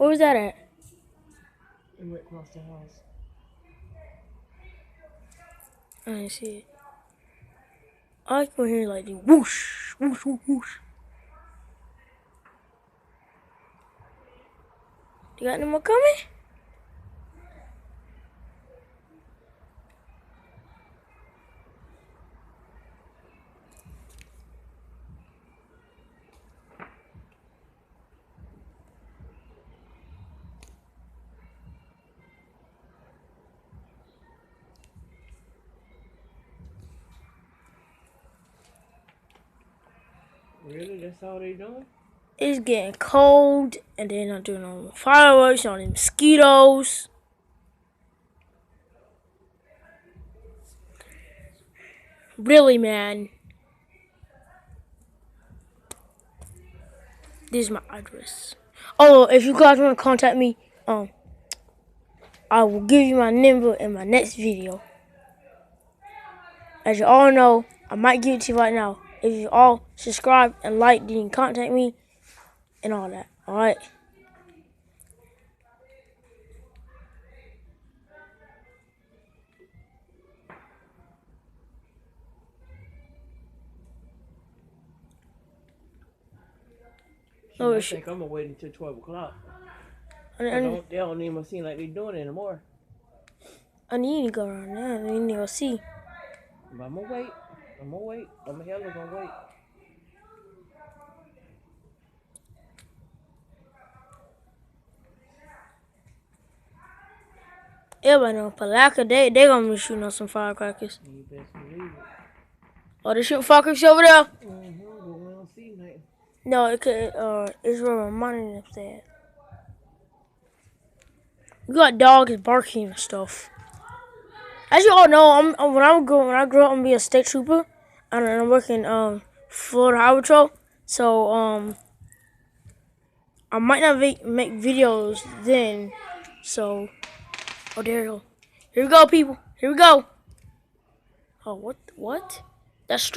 Where was that at? It went across the house. I didn't see it. I like when hear like the whoosh, whoosh, whoosh, whoosh. You got any more coming? Really? That's all they doing? It's getting cold, and then I'm doing all the fireworks on the mosquitoes. Really, man. This is my address. Oh, if you guys want to contact me, I will give you my number in my next video. As you all know, I might give it to you right now. If you all subscribe and like, then you can contact me and all that. Alright? I think I'm gonna wait until 12 o'clock. They don't even seem like they're doing it anymore. I need to go around there. I need to go see. But I'm gonna wait. I'm hella gonna wait. Everybody know Palaka, they gonna be shooting on some firecrackers. You best believe it. Oh, they shooting firecrackers over there? But we don't see nothing. No, it could. It's where my money upstairs. We got dogs barking and stuff. As you all know, when I grow up, I'm gonna be a state trooper, and I'm working Florida Highway Patrol. So I might not make videos then. So, oh, there we go. Here we go, people. Here we go. Oh, what? That's strange.